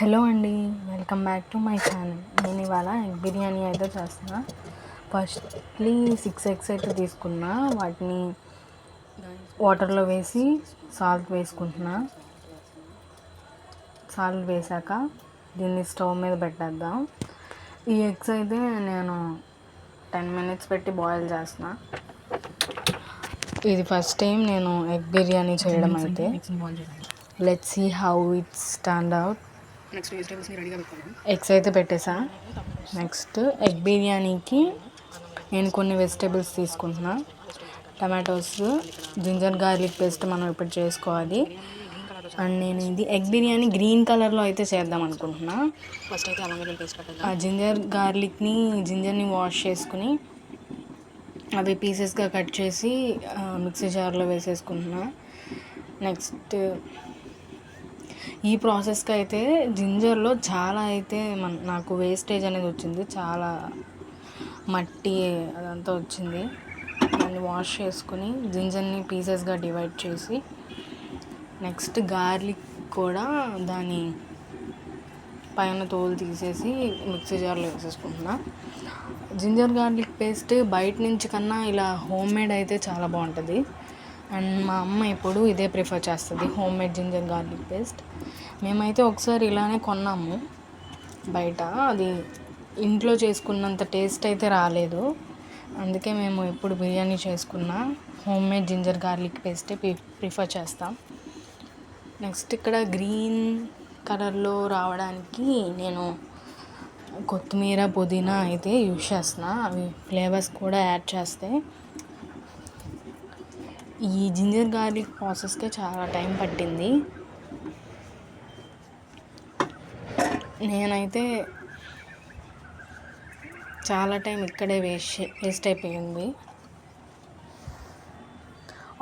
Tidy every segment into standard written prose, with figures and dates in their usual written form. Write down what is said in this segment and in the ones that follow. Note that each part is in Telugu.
హలో అండి, welcome back to my channel. నేను ఇవాళ ఎగ్ బిర్యానీ అయితే చేస్తున్నా. ఫస్ట్లీ 6 ఎగ్స్ అయితే తీసుకున్నా. వాటిని వాటర్లో వేసి సాల్ట్ వేసుకుంటున్నా. సాల్ట్ వేసాక దీన్ని స్టవ్ మీద పెట్టేద్దాం. ఈ ఎగ్స్ అయితే నేను 10 minutes పెట్టి బాయిల్ చేస్తున్నా. ఇది ఫస్ట్ టైం నేను ఎగ్ బిర్యానీ చేయడం అయితే. Let's see how it's turned out. Next వెజిటేబుల్స్ని రెడీగా పెట్టుకున్నాను. ఎగ్స్ అయితే పెట్టేసా. నెక్స్ట్ ఎగ్ బిర్యానీకి నేను కొన్ని వెజిటేబుల్స్ తీసుకుంటున్నా. టమాటోస్, జింజర్ గార్లిక్ పేస్ట్ మనం ఇప్పుడు చేసుకోవాలి. అండ్ నేను ఇది ఎగ్ బిర్యానీ గ్రీన్ కలర్లో అయితే చేద్దాం అనుకుంటున్నా. ఫస్ట్ అయితే అల్లం వెల్లుల్లి పేస్ట్ పెట్టేద్దాం. ఆ జింజర్ని వాష్ చేసుకుని అవి పీసెస్గా కట్ చేసి మిక్సీ జార్లో వేసేసుకుంటున్నా. నెక్స్ట్ ఈ ప్రాసెస్కి అయితే జింజర్లో చాలా అయితే నాకు వేస్టేజ్ అనేది వచ్చింది. చాలా మట్టి అదంతా వచ్చింది. దాన్ని వాష్ చేసుకుని జింజర్ని పీసెస్గా డివైడ్ చేసి నెక్స్ట్ గార్లిక్ కూడా దాని పైన తోలు తీసేసి మిక్సీ జార్లో వేసేసుకుంటున్నా. జింజర్ గార్లిక్ పేస్ట్ బయట నుంచి కన్నా ఇలా హోమ్ మేడ్ అయితే చాలా బాగుంటుంది. అండ్ మా అమ్మ ఎప్పుడు ఇదే ప్రిఫర్ చేస్తుంది, home made ginger garlic paste. మేమైతే ఒకసారి ఇలానే కొన్నాము బయట. అది ఇంట్లో చేసుకున్నంత టేస్ట్ అయితే రాలేదు. అందుకే మేము ఎప్పుడు బిర్యానీ చేసుకున్నా హోమ్ మేడ్ జింజర్ గార్లిక్ పేస్టే ప్రిఫర్ చేస్తాం. నెక్స్ట్ ఇక్కడ గ్రీన్ కలర్లో రావడానికి నేను కొత్తిమీర, పుదీనా అయితే యూజ్ చేస్తున్నా. అవి ఫ్లేవర్స్ కూడా యాడ్ చేస్తాయి. ఈ జింజర్ గార్లిక్ ప్రాసెస్కే చాలా టైం పట్టింది. నేనైతే చాలా టైం ఇక్కడే వేస్ట్ అయిపోయింది.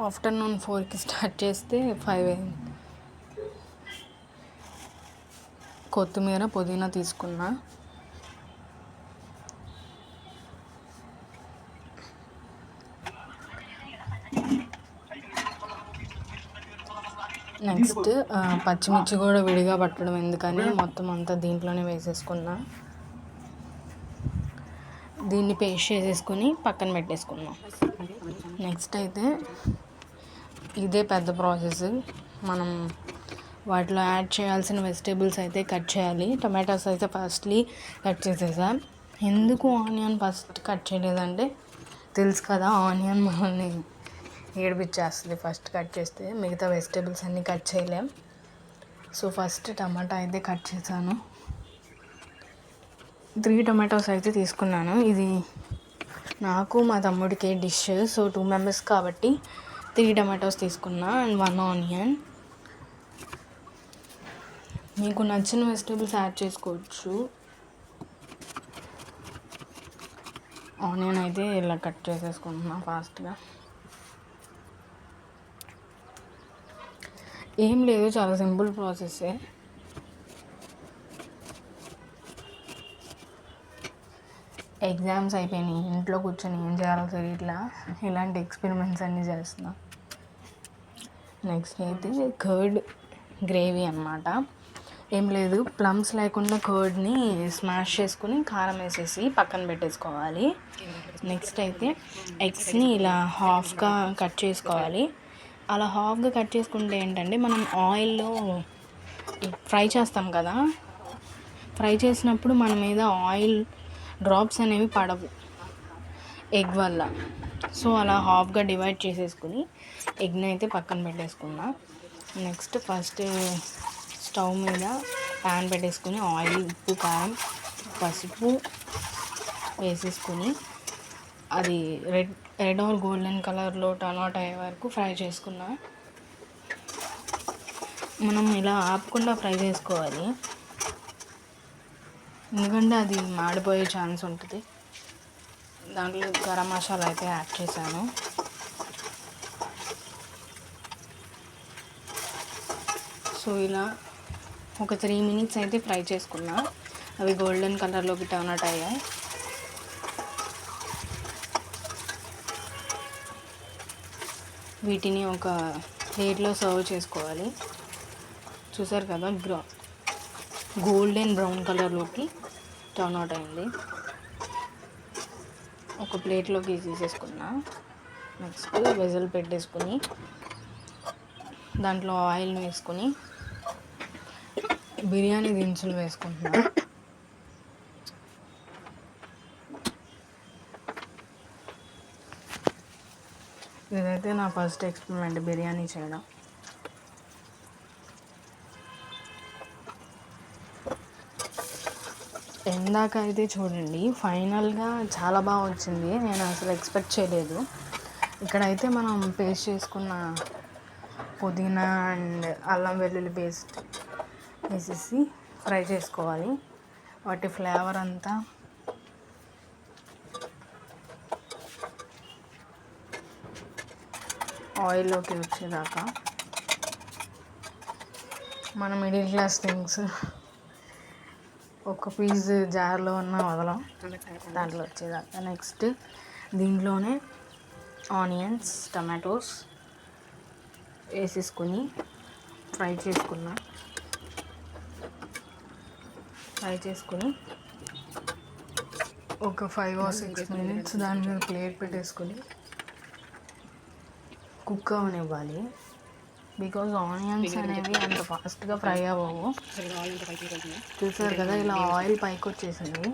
ఆఫ్టర్నూన్ 4కి స్టార్ట్ చేస్తే 5 అయింది. కొత్తిమీర, పుదీనా తీసుకున్నా. నెక్స్ట్ పచ్చిమిర్చి కూడా విడిగా పట్టడం ఎందుకని మొత్తం అంతా దీంట్లోనే వేసేసుకున్నా. దీన్ని పేస్ట్ చేసేసుకుని పక్కన పెట్టేసుకున్నాం. నెక్స్ట్ అయితే ఇదే పెద్ద ప్రాసెస్. మనం వాటిలో యాడ్ చేయాల్సిన వెజిటేబుల్స్ అయితే కట్ చేయాలి. టమాటోస్ అయితే ఫస్ట్లీ కట్ చేసేసా. ఎందుకు ఆనియన్ ఫస్ట్ కట్ చేయలేదంటే తెలుసు కదా, ఆనియన్ మనల్ని ఏడిపించేస్తుంది ఫస్ట్ కట్ చేస్తే. మిగతా వెజిటేబుల్స్ అన్నీ కట్ చేయలేం. సో ఫస్ట్ టమాటా అయితే కట్ చేశాను. 3 టమాటోస్ అయితే తీసుకున్నాను. ఇది నాకు మా తమ్ముడికి డిష్. సో 2 members కాబట్టి 3 టమాటోస్ తీసుకున్నా. And 1 onion. మీకు నచ్చిన వెజిటేబుల్స్ యాడ్ చేసుకోవచ్చు. ఆనియన్ అయితే ఇలా కట్ చేసేసుకుంటున్నా ఫాస్ట్గా. ఏం లేదు, చాలా సింపుల్ ప్రాసెస్సే. ఎగ్జామ్స్ అయిపోయినాయి, ఇంట్లో కూర్చొని ఏం చేయాలో తెలియట్లా. ఇలాంటి ఎక్స్పెరిమెంట్స్ అన్నీ చేస్తున్నా. నెక్స్ట్ అయితే కర్డ్ గ్రేవీ అన్నమాట. ఏం లేదు, ప్లమ్స్ లేకుండా కర్డ్ని స్మాష్ చేసుకుని కారం వేసేసి పక్కన పెట్టేసుకోవాలి. నెక్స్ట్ అయితే ఎగ్స్ని ఇలా హాఫ్గా కట్ చేసుకోవాలి. అలా హాఫ్గా కట్ చేసుకుంటే ఏంటంటే మనం ఆయిల్లో ఫ్రై చేస్తాం కదా, ఫ్రై చేసినప్పుడు మన మీద ఆయిల్ డ్రాప్స్ అనేవి పడవు ఎగ్ వల్ల. సో అలా హాఫ్గా డివైడ్ చేసేసుకుని ఎగ్ని అయితే పక్కన పెట్టేసుకున్నా. నెక్స్ట్ ఫస్ట్ స్టవ్ మీద ప్యాన్ పెట్టేసుకుని ఆయిల్, ఉప్పు, కారం, పసుపు వేసేసుకుని అది రెడ్ ఆర్ గోల్డెన్ కలర్లో టర్న్ అవుట్ అయ్యే వరకు ఫ్రై చేసుకున్నా. మనం ఇలా ఆపకుండా ఫ్రై చేసుకోవాలి, ఎందుకంటే అది మాడిపోయే ఛాన్స్ ఉంటుంది. దాంట్లో గరం మసాలా అయితే యాడ్ చేశాను. సో ఇలా ఒక 3 minutes అయితే ఫ్రై చేసుకున్నా. అవి గోల్డెన్ కలర్లోకి టర్న్ అవుట్ అయ్యాయి. వీటిని ఒక ప్లేట్లో సర్వ్ చేసుకోవాలి. చూసారు కదా, గోల్డెన్ బ్రౌన్ కలర్లోకి టర్న్ అవుట్ అయింది. ఒక ప్లేట్లోకి తీసేసుకున్నా. నెక్స్ట్ వెజల్ పెట్టేసుకుని దాంట్లో ఆయిల్ని వేసుకొని బిర్యానీ దినుసులు వేసుకుంటున్నా. ఇదైతే నా ఫస్ట్ ఎక్స్పెరిమెంట్ బిర్యానీ చేయడం. ఇందాక అయితే చూడండి ఫైనల్గా చాలా బాగా వచ్చింది. నేను అసలు ఎక్స్పెక్ట్ చేయలేదు. ఇక్కడైతే మనం పేస్ట్ చేసుకున్న పుదీనా అండ్ అల్లం వెల్లుల్లి పేస్ట్ వేసేసి ఫ్రై చేసుకోవాలి. వాటి ఫ్లేవర్ అంతా ఆయిల్లోకి వచ్చేదాకా మన మిడిల్ క్లాస్ థింగ్స్ ఒక పీస్ జార్లో ఉన్న వదలం దాంట్లో వచ్చేదాకా. నెక్స్ట్ దీంట్లోనే ఆనియన్స్ టమాటోస్ వేసేసుకొని ఫ్రై చేసుకుని ఒక 5 or 6 minutes దాని మీద ప్లేట్ పెట్టేసుకొని కుక్ అవనివ్వాలి. బికాజ్ ఆనియన్స్ అనేవి అంత ఫాస్ట్గా ఫ్రై అవ్వవు. చూసారు కదా ఇలా ఆయిల్ పైకి వచ్చేసింది.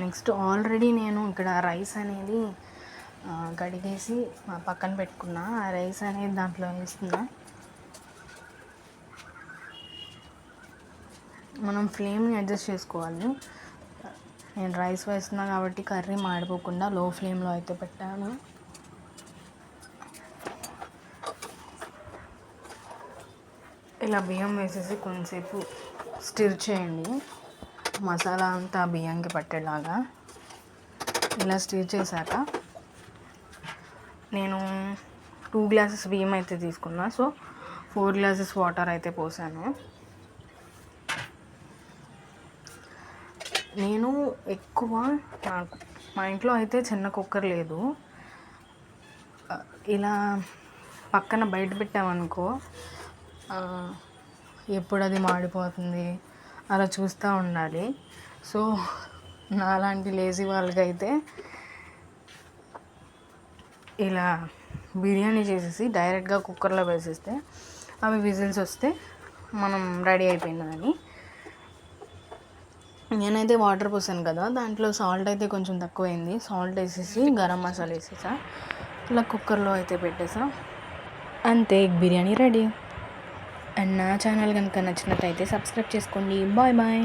నెక్స్ట్ ఆల్రెడీ నేను ఇక్కడ రైస్ అనేది కడిగేసి పక్కన పెట్టుకున్నా. ఆ రైస్ అనేది దాంట్లో వేస్తున్నా. మనం ఫ్లేమ్ని అడ్జస్ట్ చేసుకోవాలి. నేను రైస్ వేస్తున్నా కాబట్టి కర్రీ మాడిపోకుండా లో ఫ్లేమ్లో అయితే పెట్టాను. ఇలా బియ్యం వేసేసి కొంచెంసేపు స్టిర్ చేయండి. మసాలా అంతా బియ్యంకి పట్టేలాగా ఇలా స్టిర్ చేశాక నేను 2 glasses బియ్యం అయితే తీసుకున్నా. సో 4 glasses వాటర్ అయితే పోసాను. నేను ఎక్కువ మా ఇంట్లో అయితే చిన్న కుక్కర్ లేదు. ఇలా పక్కన బయట పెట్టామనుకో ఎప్పుడు అది మాడిపోతుంది అలా చూస్తూ ఉండాలి. సో నాలాంటి లేజీ వాళ్ళకైతే ఇలా బిర్యానీ చేసేసి డైరెక్ట్గా కుక్కర్లో వేసేస్తే అవి విజిల్స్ వస్తే మనం రెడీ అయిపోయిందని. నేనైతే వాటర్ పోసాను కదా, దాంట్లో సాల్ట్ అయితే కొంచెం తక్కువైంది. సాల్ట్ వేసేసి గరం మసాలా వేసేసా. ఇలా కుక్కర్లో అయితే పెట్టేసా. అంతే, ఎగ్ బిర్యానీ రెడీ. అండ్ నా ఛానల్ కనుక నచ్చినట్టయితే సబ్స్క్రైబ్ చేసుకోండి. Bye bye.